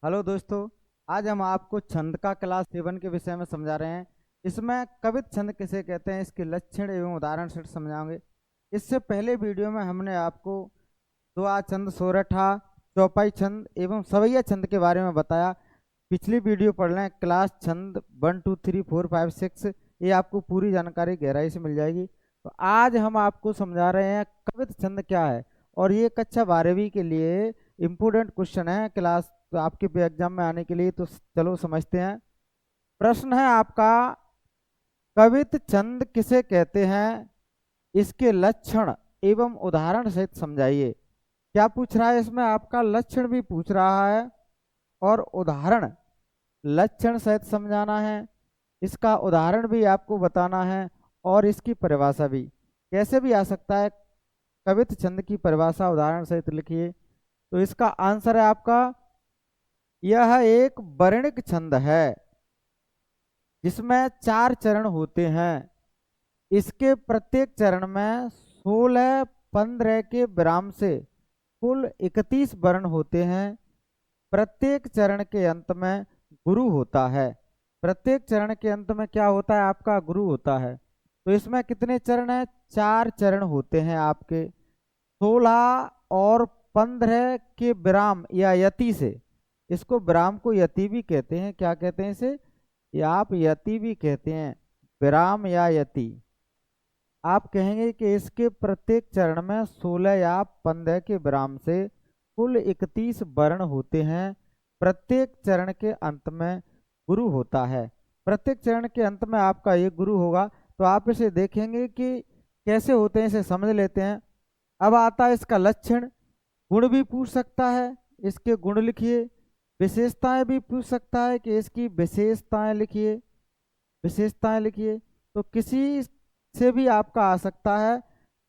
Hello दोस्तों। आज हम आपको छंद का क्लास 7 के विषय में समझा रहे हैं। इसमें कवित छंद किसे कहते हैं, इसके लक्षण एवं उदाहरण से समझाएंगे। इससे पहले वीडियो में हमने आपको दुआ छंद, सोरठा, चौपाई छंद एवं सवैया छंद के बारे में बताया। पिछली वीडियो पढ़ लें, क्लास छंद 1 2 3 4 5 6। ये आपको पूरी जानकारी गहराई से मिल जाएगी। तो आज हम आपको समझा रहे हैं कवित छंद क्या है। और ये कक्षा 12वीं के लिए इम्पोर्टेंट क्वेश्चन है क्लास, तो आपके एग्जाम में आने के लिए। तो चलो समझते हैं। प्रश्न है आपका, कवित छंद किसे कहते हैं, इसके लक्षण एवं उदाहरण सहित समझाइए। क्या पूछ रहा है इसमें, आपका लक्षण भी पूछ रहा है और उदाहरण लक्षण सहित समझाना है। इसका उदाहरण भी आपको बताना है और इसकी परिभाषा भी कैसे भी आ सकता है। कवित छंद की परिभाषा उदाहरण सहित लिखिए। तो इसका आंसर है आपका, यह एक वर्णिक छंद है जिसमें 4 चरण होते हैं। इसके प्रत्येक चरण में 16 15 के विराम से कुल 31 वर्ण होते हैं। प्रत्येक चरण के अंत में गुरु होता है। प्रत्येक चरण के अंत में क्या होता है, आपका गुरु होता है। तो इसमें कितने चरण हैं, 4 चरण होते हैं आपके। 16 और 15 के विराम या यति से, इसको विराम को यति भी कहते हैं। क्या कहते हैं इसे, या आप यति भी कहते हैं, विराम या यति। आप कहेंगे कि इसके प्रत्येक चरण में 16 या 15 के विराम से कुल 31 वर्ण होते हैं। प्रत्येक चरण के अंत में गुरु होता है। प्रत्येक चरण के अंत में आपका ये गुरु होगा। तो आप इसे देखेंगे कि कैसे होते हैं, इसे समझ लेते हैं। अब आता है इसका लक्षण। गुण भी पूछ सकता है, इसके गुण लिखिए। विशेषताएं भी पूछ सकता है कि इसकी विशेषताएं लिखिए। विशेषताएं लिखिए। तो किसी से भी आपका आ सकता है,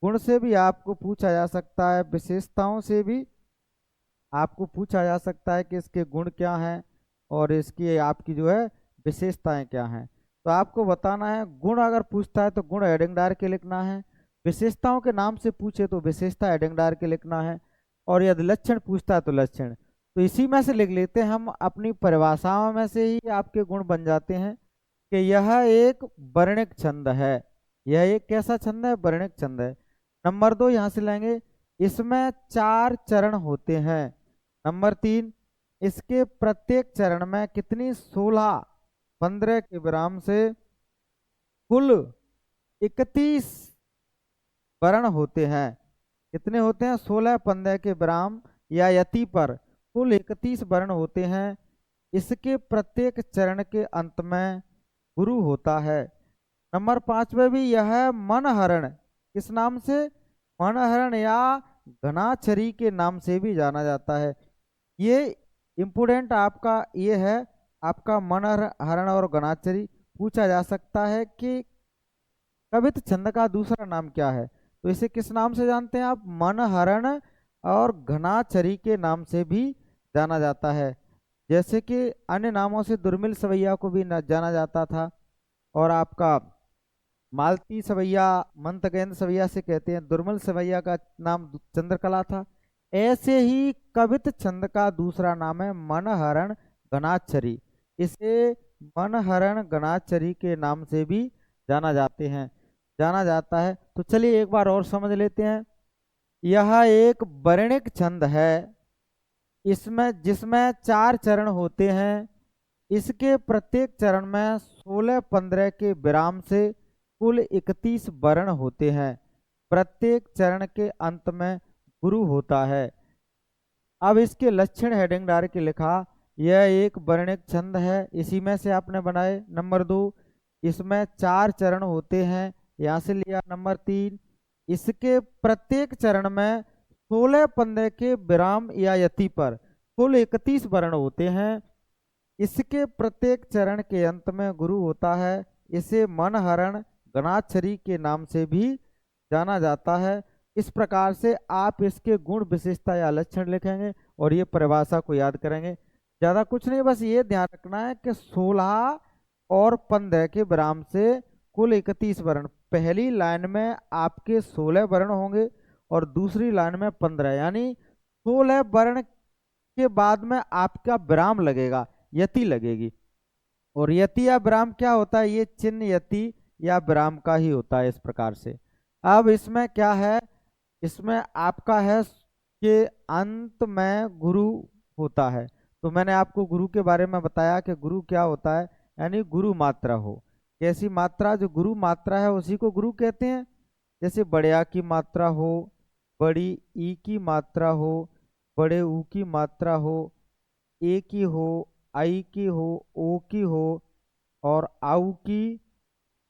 गुण से भी आपको पूछा जा सकता है, विशेषताओं से भी आपको पूछा जा सकता है कि इसके गुण क्या हैं और इसकी आपकी जो है विशेषताएं क्या हैं। तो आपको बताना है, गुण अगर पूछता है तो गुण हेडिंग डाल के लिखना है। विशेषताओं के नाम से पूछे तो विशेषता हेडिंग डाल के लिखना है। और यदि लक्षण पूछता है तो लक्षण। तो इसी में से लिख लेते हैं हम, अपनी परिभाषाओं में से ही आपके गुण बन जाते हैं कि यह एक वर्णिक छंद है। यह एक कैसा छंद है, वर्णिक छंद है। नंबर 2 यहां से लेंगे, इसमें 4 चरण होते हैं। नंबर 3, इसके प्रत्येक चरण में कितनी 16 15 के विराम से कुल 31 वर्ण होते हैं। कितने होते हैं, 16 15 के विराम या यति पर कुल 31 वर्ण होते हैं। इसके प्रत्येक चरण के अंत में गुरु होता है। नंबर 5 में भी यह मनहरण, किस नाम से, मनहरण या घनाछरी के नाम से भी जाना जाता है। ये इम्पोर्टेंट आपका ये है, आपका मनहरण और घनाछरी पूछा जा सकता है कि कवित छंद का दूसरा नाम क्या है। तो इसे किस नाम से जानते हैं आप, मनहरण और घनाछरी के नाम से भी जाना जाता है। जैसे कि अन्य नामों से दुर्मिल सवैया को भी जाना जाता था, और आपका मालती सवैया, मंतगेंद्र सवैया से कहते हैं। दुर्मल सवैया का नाम चंद्रकला था। ऐसे ही कवित छंद का दूसरा नाम है मनहरण गणाक्षरी। इसे मनहरण गणाक्षरी के नाम से भी जाना जाता है। तो चलिए एक बार और समझ लेते हैं। यह एक वर्णिक छंद है, इसमें जिसमें 4 चरण होते हैं। इसके प्रत्येक चरण में 16 15 के विराम से कुल 31 वर्ण होते हैं। प्रत्येक चरण के अंत में गुरु होता है। अब इसके लक्षण हेडिंग डाल के लिखा, यह एक वर्णिक छंद है, इसी में से आपने बनाए। नंबर 2, इसमें 4 चरण होते हैं, यहाँ से लिया। नंबर 3, इसके प्रत्येक चरण में 16 15 के विराम या यति पर कुल 31 वर्ण होते हैं। इसके प्रत्येक चरण के अंत में गुरु होता है। इसे मनहरण गणाक्षरी के नाम से भी जाना जाता है। इस प्रकार से आप इसके गुण, विशेषता या लक्षण लिखेंगे और ये परिभाषा को याद करेंगे। ज्यादा कुछ नहीं, बस ये ध्यान रखना है कि 16 और 15 के विराम से कुल 31 वर्ण। पहली लाइन में आपके 16 वर्ण होंगे और दूसरी लाइन में 15, यानी 16 वर्ण के बाद में आपका विराम लगेगा, यति लगेगी। और यति या विराम क्या होता है, ये चिन्ह यति या विराम का ही होता है इस प्रकार से। अब इसमें क्या है, इसमें आपका है कि अंत में गुरु होता है। तो मैंने आपको गुरु के बारे में बताया कि गुरु क्या होता है, यानी गुरु मात्रा हो। कैसी मात्रा, जो गुरु मात्रा है उसी को गुरु कहते हैं। जैसे बड़े आ की मात्रा हो, बड़ी ई की मात्रा हो, बड़े ऊ की मात्रा हो, ए की हो, आई की हो, ओ की हो, और आउ की,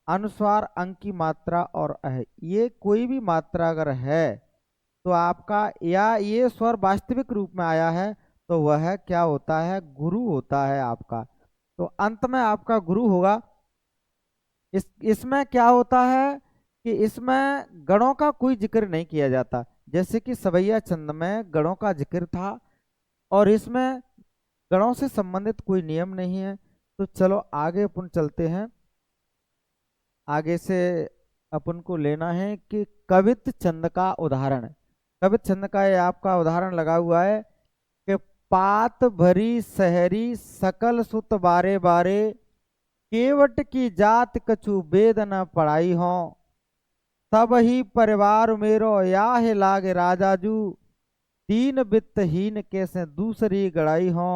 अनुस्वार अंक की मात्रा और अह, ये कोई भी मात्रा अगर है तो आपका, या ये स्वर वास्तविक रूप में आया है तो वह क्या होता है, गुरु होता है आपका। तो अंत में आपका गुरु होगा। इसमें क्या होता है कि इसमें गणों का कोई जिक्र नहीं किया जाता, जैसे कि सवैया छंद में गणों का जिक्र था, और इसमें गणों से संबंधित कोई नियम नहीं है। तो चलो आगे अपन चलते हैं। आगे से अपन को लेना है कि कवित छंद का उदाहरण। कवित छंद का ये आपका उदाहरण लगा हुआ है कि पात भरी सहरी सकल सुत बारे बारे, केवट की जात कछु वेद न पढ़ाई हो, सब ही परिवार मेरो याह लागे राजाजू, दीन वित्तहीन कैसे दूसरी गड़ाई हो,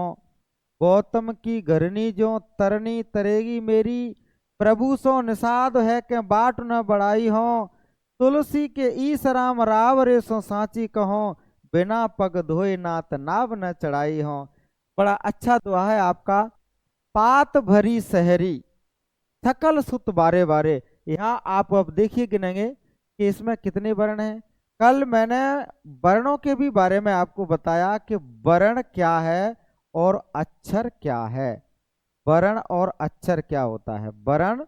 गौतम की घरनी जो तरनी तरेगी मेरी, प्रभु सो निषाद है के बाट न बढ़ाई हो, तुलसी के ईस राम राव रे सो सांची कहो, बिना पग धोए नात नाव न चढ़ाई हो। बड़ा अच्छा दुआ है आपका। पात भरी सहरी सकल सुत बारे बारे, यहाँ आप अब देखिए गिनेंगे कि इसमें कितने वर्ण हैं। कल मैंने वर्णों के भी बारे में आपको बताया कि वर्ण क्या है और अक्षर क्या है। वर्ण और अक्षर क्या होता है, वर्ण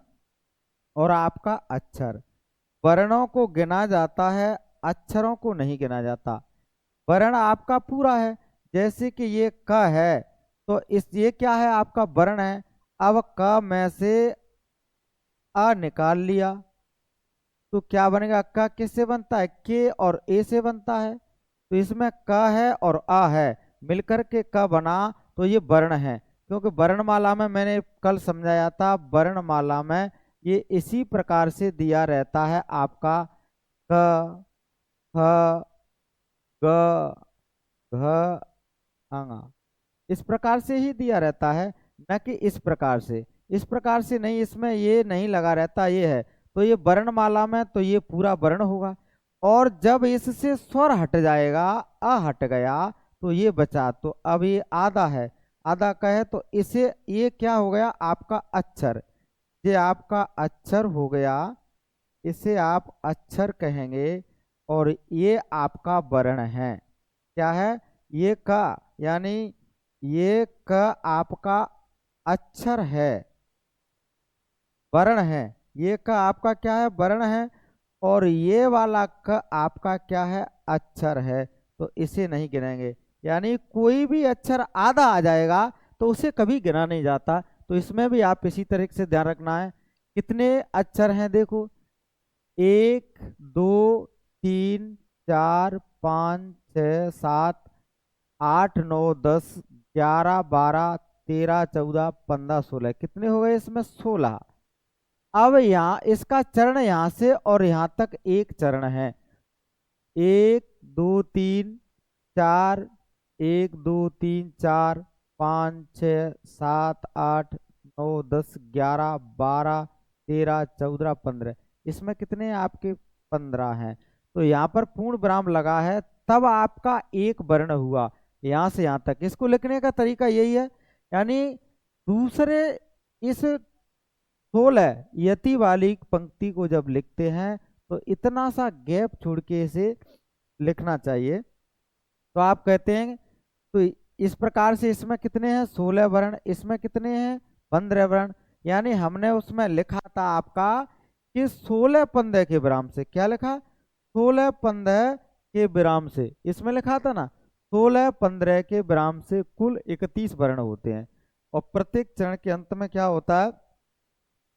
और आपका अक्षर। वर्णों को गिना जाता है, अक्षरों को नहीं गिना जाता। वर्ण आपका पूरा है, जैसे कि ये क है तो इस, ये क्या है आपका वर्ण है। अब क में से अ निकाल लिया तो क्या बनेगा, क किससे बनता है, के और ए से बनता है। तो इसमें क है और आ है, मिलकर के क बना, तो ये वर्ण है। क्योंकि वर्णमाला में मैंने कल समझाया था, वर्णमाला में ये इसी प्रकार से दिया रहता है आपका, क, ख, ग, घ, ङ, इस प्रकार से ही दिया रहता है, न कि इस प्रकार से। इस प्रकार से नहीं, इसमें ये नहीं लगा रहता, ये है। तो ये वर्णमाला में तो ये पूरा वर्ण होगा। और जब इससे स्वर हट जाएगा, अ हट गया, तो ये बचा। तो अब ये आधा है, आधा का है, तो इसे ये क्या हो गया आपका अक्षर। ये आपका अक्षर हो गया, इसे आप अक्षर कहेंगे। और ये आपका वर्ण है, क्या है, ये का, यानी ये क आपका अक्षर है, वर्ण है। ये क आपका क्या है, वर्ण है। और ये वाला क आपका क्या है, अक्षर है। तो इसे नहीं गिनेंगे, यानी कोई भी अक्षर आधा आ जाएगा तो उसे कभी गिना नहीं जाता। तो इसमें भी आप इसी तरह से ध्यान रखना है। कितने अक्षर हैं देखो, 1 2 3 4 5 6 7 8 9 10 11 12 13 14 15 16, कितने हो गए इसमें, 16। अब यहाँ इसका चरण यहाँ से और यहाँ तक एक चरण है, 1 2 3 4, 1 2 3 4 5 6 7 8 9 10 11 12 13 14 15, इसमें कितने आपके, 15 हैं। तो यहाँ पर पूर्ण विराम लगा है, तब आपका एक वर्ण हुआ यहाँ से यहाँ तक। इसको लिखने का तरीका यही है, यानी दूसरे इस 16 यति वाली पंक्ति को जब लिखते हैं तो इतना सा गैप छोड़ के इसे लिखना चाहिए। तो आप कहते हैं, तो इस प्रकार से इसमें कितने हैं, 16 वर्ण, इसमें कितने हैं, 15 वर्ण। यानी हमने उसमें लिखा था आपका कि 16 15 के विराम से, क्या लिखा, 16 15 के विराम से, इसमें लिखा था ना, 16 15 के विराम से कुल 31 वर्ण होते हैं। और प्रत्येक चरण के अंत में क्या होता है,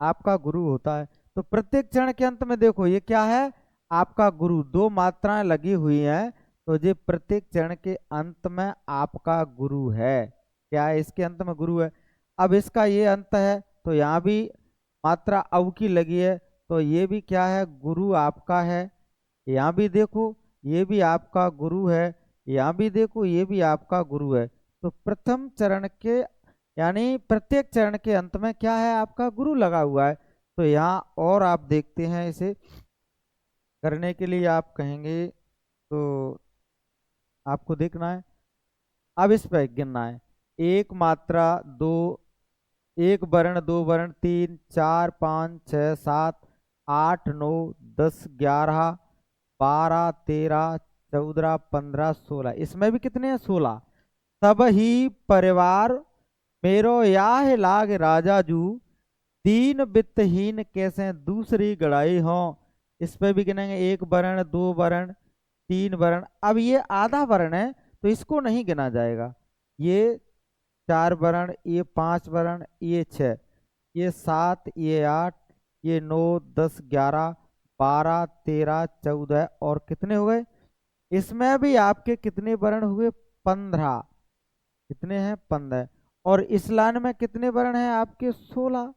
आपका गुरु होता है। तो प्रत्येक चरण के अंत में देखो ये क्या है, आपका गुरु, दो मात्राएं लगी हुई हैं। तो ये प्रत्येक चरण के अंत में आपका गुरु है। क्या है, इसके अंत में गुरु है। अब इसका ये अंत है तो यहाँ भी मात्रा अव की लगी है, तो ये भी क्या है, गुरु आपका है। यहाँ भी देखो ये भी आपका गुरु है, यहाँ भी देखो ये भी आपका गुरु है। तो प्रथम चरण के यानी प्रत्येक चरण के अंत में क्या है, आपका गुरु लगा हुआ है। तो यहाँ और आप देखते हैं, इसे करने के लिए आप कहेंगे तो आपको देखना है। अब इस पे गिनना है, एक मात्रा, दो, एक वर्ण, दो वर्ण, तीन, चार, पाँच, छः, सात, आठ, नौ, 10, 11, 12, 13, 14, 15, 16। इसमें भी कितने हैं, 16। तब ही परिवार मेरो याह लाग राजा जू, दीन वित्तहीन कैसे दूसरी गड़ाई हो। इस पे भी गिनेंगे, एक वर्ण, दो वर्ण, तीन वर्ण। अब ये आधा वर्ण है तो इसको नहीं गिना जाएगा। ये चार वर्ण, ये पांच वर्ण, ये छः, ये सात, ये आठ, ये 9, 10, 11, 12, 13, 14 और कितने हो गए, इसमें भी आपके कितने वर्ण हुए, 15। कितने हैं, 15। और इस लाइन में कितने वर्ण हैं आपके, 16।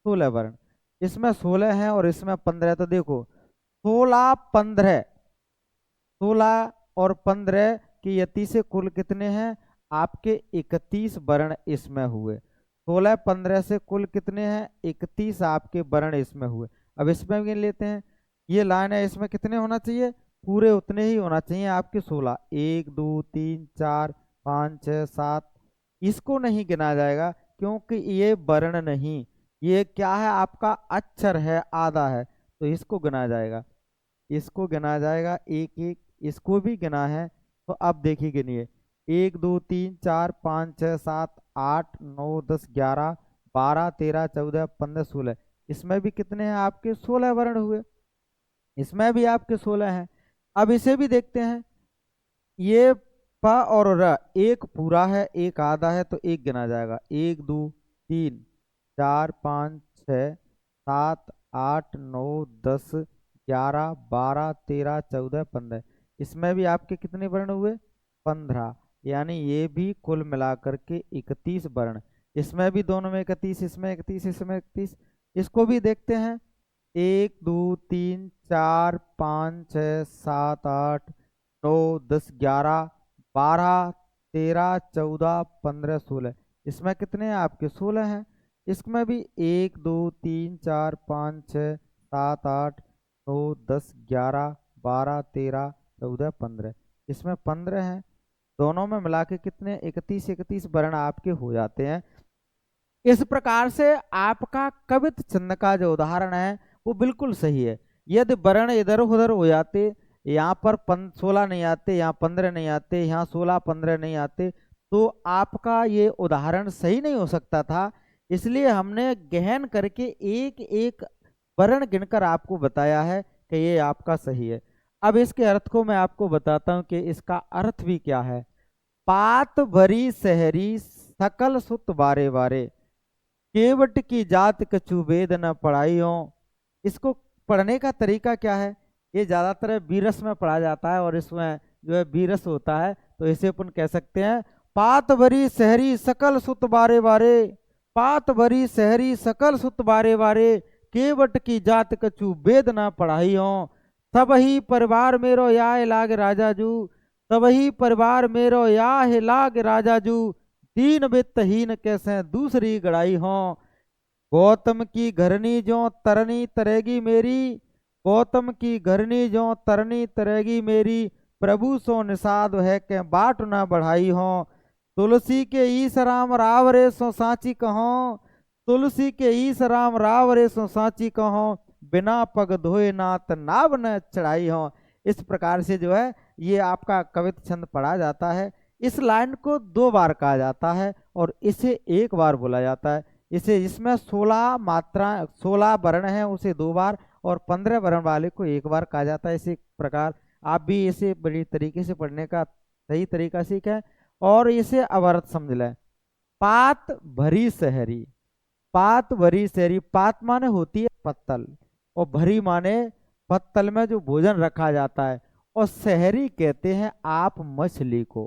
16 वर्ण, इसमें 16 हैं और इसमें 15। तो देखो 16, 15, 16 और 15 की यति से कुल कितने हैं आपके, 31 वर्ण इसमें हुए। 16, 15 से कुल कितने हैं, 31 आपके वर्ण इसमें हुए। अब इसमें गिन लेते हैं, ये लाइन है, इसमें कितने होना चाहिए, पूरे उतने ही होना चाहिए आपके 16। 1, 2, 3, 4, 5, 6, 7। इसको नहीं गिना जाएगा क्योंकि ये वर्ण नहीं, ये क्या है, आपका अक्षर है, आधा है, तो इसको गिना जाएगा। इसको गिना जाएगा एक एक, इसको भी गिना है। तो अब देखिए गिनिए, 1, 2, 3, 4, 5, 6, 7, 8, 9, 10, 11, 12, 13, 14, 15, 16। इसमें भी कितने हैं आपके, 16 वर्ण हुए। इसमें भी आपके 16 हैं। अब इसे भी देखते हैं, ये प और र, एक पूरा है एक आधा है, तो एक गिना जाएगा। 1, 2, 3, 4, 5, 6, 7, 8, 9, 10, 11, 12, 13, 14, 15। इसमें भी आपके कितने वर्ण हुए, 15। यानी ये भी कुल मिलाकर के 31 वर्ण। इसमें भी दोनों में 31, इसमें 31, इसमें 31। इसको भी देखते हैं, 1, 2, 3, 4, 5, 6, 7, 8, 9, 10, 11, 12, 13, 14, 15, 16। इसमें कितने हैं आपके, 16 हैं। इसमें भी 1, 2, 3, 4, 5, 6, 7, 8, 9, 10, 11, 12, 13, 14, 15। इसमें 15 हैं। दोनों में मिला के कितने, 31 31 वर्ण आपके हो जाते हैं। इस प्रकार से आपका कवित छंद का जो उदाहरण है वो बिल्कुल सही है। यदि वर्ण इधर उधर हो जाते, यहाँ पर 16 नहीं आते, यहाँ 15 नहीं आते, यहाँ 16 15 नहीं आते, तो आपका ये उदाहरण सही नहीं हो सकता था। इसलिए हमने गहन करके एक एक वर्ण गिनकर आपको बताया है कि ये आपका सही है। अब इसके अर्थ को मैं आपको बताता हूँ कि इसका अर्थ भी क्या है। पात भरी शहरी सकल सुत बारे बारे, केवट की जात कछु वेद न पढ़ाई हो। इसको पढ़ने का तरीका क्या है, ये ज्यादातर बीरस में पढ़ा जाता है और इसमें जो है बीरस होता है, तो इसे अपन कह सकते हैं, पात भरी शहरी सकल सुत बारे बारे, पात भरी शहरी सकल सुत बारे बारे, केवट की जात कछु वेद न पढ़ाई हो। तब ही परिवार मेरो याह लाग राजा जू, तब ही परिवार मेरो याह लाग राजा जू, दीन वित्तहीन कैसे दूसरी गड़ाई हो। गौतम की घरनी जो तरनी तरेगी मेरी, गौतम की घरनी जो तरनी तरेगी मेरी, प्रभु सो निषाद है के बाट न बढ़ाई हो। तुलसी के ईस राम राव रे सो साची कहो, तुलसी के ईस राम राव रे सो साची कहो, बिना पग धोए नात नाव न चढ़ाई हो। इस प्रकार से जो है ये आपका कवित छंद पढ़ा जाता है। इस लाइन को 2 बार कहा जाता है और इसे 1 बार बोला जाता है। इसे इसमें 16 मात्रा 16 वर्ण हैं उसे 2 बार और 15 वर्ण वाले को 1 बार कहा जाता है। इसी प्रकार आप भी इसे बड़ी तरीके से पढ़ने का सही तरीका सीखें और इसे अवरत समझ लें। पात भरी शहरी, पात भरी शहरी, पात माने होती है पत्तल और भरी माने पत्तल में जो भोजन रखा जाता है। और शहरी कहते हैं आप मछली को।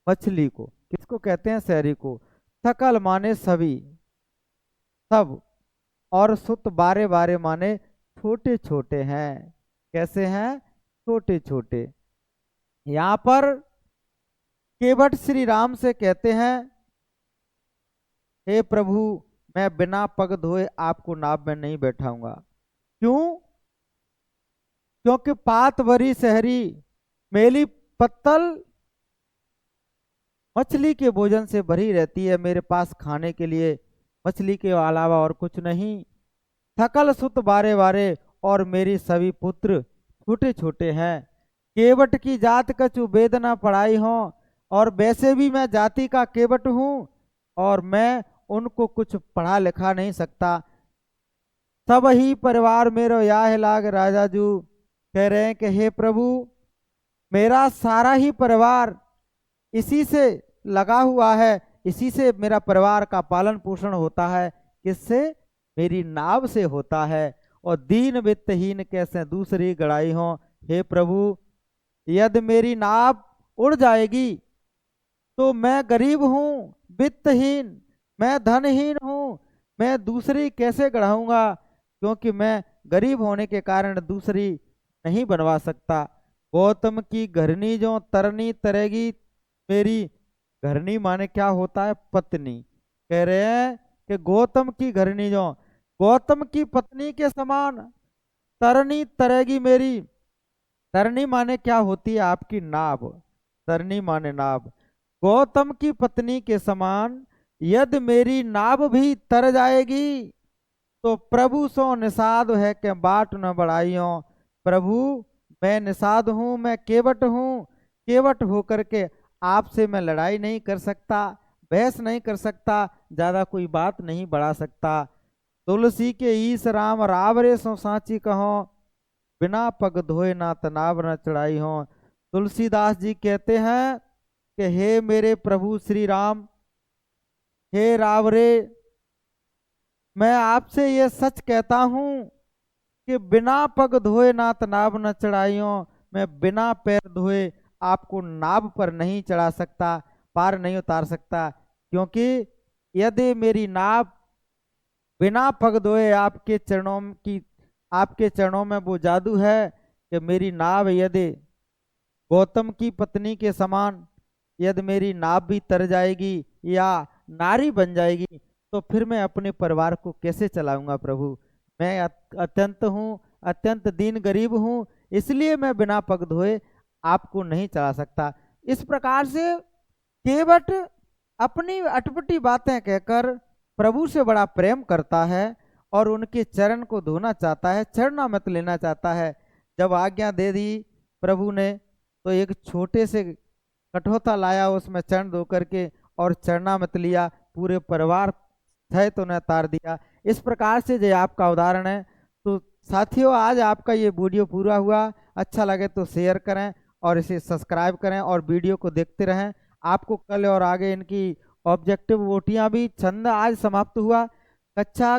मछली को किसको कहते हैं? शहरी को। सकल माने सभी, सब, और सुत बारे बारे माने छोटे छोटे हैं। कैसे हैं? छोटे छोटे। यहाँ पर केवट श्री राम से कहते हैं, हे प्रभु, मैं बिना पग धोए आपको नाव में नहीं बैठाऊंगा। क्यों? क्योंकि पात भरी शहरी मेली पत्तल मछली के भोजन से भरी रहती है। मेरे पास खाने के लिए मछली के अलावा और कुछ नहीं। सकल सुत बारे बारे, और मेरी सभी पुत्र छोटे छोटे हैं। केवट की जात कछु वेद न पढ़ाई हो, और वैसे भी मैं जाति का केवट हूँ, और मैं उनको कुछ पढ़ा लिखा नहीं सकता। सब ही परिवार मेरो याह लाग राजा जू। कह रहे हैं कि हे प्रभु, मेरा सारा ही परिवार इसी से लगा हुआ है, इसी से मेरा परिवार का पालन पोषण होता है। किससे? मेरी नाव से होता है। और दीन वित्तहीन कैसे दूसरी गड़ाई हो। हे प्रभु, यदि मेरी नाव उड़ जाएगी तो मैं गरीब हूँ, वित्तहीन, मैं धनहीन हूँ, मैं दूसरी कैसे गढ़ाऊंगा? क्योंकि मैं गरीब होने के कारण दूसरी नहीं बनवा सकता। गौतम की घरनी जो तरनी तरेगी मेरी। घरनी माने क्या होता है? पत्नी। कह रहे हैं कि गौतम की घरनी जो गौतम की पत्नी के समान तरनी तरेगी मेरी। तरनी माने क्या होती है? आपकी नाव। तरनी माने नाव। गौतम की पत्नी के समान यदि मेरी नाव भी तर जाएगी तो प्रभु सो निषाद है कि बाट न बढ़ाइयो। प्रभु, मैं निषाद हूँ, मैं केवट हूँ। केवट होकर के आपसे मैं लड़ाई नहीं कर सकता, बहस नहीं कर सकता, ज्यादा कोई बात नहीं बढ़ा सकता। तुलसी के ईस राम रावरे सो सांची कहो, बिना पग धोए ना तनाव न चढ़ाई हो। तुलसीदास जी कहते हैं कि हे मेरे प्रभु श्री राम, हे रावरे, मैं आपसे ये सच कहता हूँ कि बिना पग धोए ना तनाव न चढ़ाइयो। मैं बिना पैर धोए आपको नाव पर नहीं चढ़ा सकता, पार नहीं उतार सकता। क्योंकि यदि मेरी नाव बिना पग धोए आपके चरणों में वो जादू है कि मेरी नाव यदि गौतम की पत्नी के समान यदि मेरी नाव भी तर जाएगी या नारी बन जाएगी तो फिर मैं अपने परिवार को कैसे चलाऊंगा? प्रभु, मैं अत्यंत हूँ, अत्यंत दीन गरीब हूँ, इसलिए मैं बिना पग धोए आपको नहीं चला सकता। इस प्रकार से केवट अपनी अटपटी बातें कहकर प्रभु से बड़ा प्रेम करता है और उनके चरण को धोना चाहता है, चरणामृत लेना चाहता है। जब आज्ञा दे दी प्रभु ने तो एक छोटे से कठोता लाया, उसमें चरण धो करके और चरणामृत लिया, पूरे परिवार सहित उन्हें तार दिया। इस प्रकार से जो आपका उदाहरण है। तो साथियों, आज आपका ये वीडियो पूरा हुआ। अच्छा लगे तो शेयर करें और इसे सब्सक्राइब करें और वीडियो को देखते रहें। आपको कल और आगे इनकी ऑब्जेक्टिव वोटियां भी, छंद आज समाप्त हुआ। कक्षा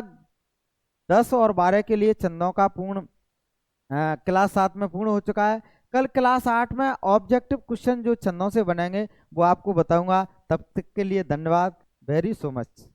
10 और 12 के लिए छंदों का पूर्ण क्लास 7 में पूर्ण हो चुका है। कल क्लास 8 में ऑब्जेक्टिव क्वेश्चन जो छंदों से बनेंगे वो आपको बताऊंगा। तब तक के लिए धन्यवाद। Very so much.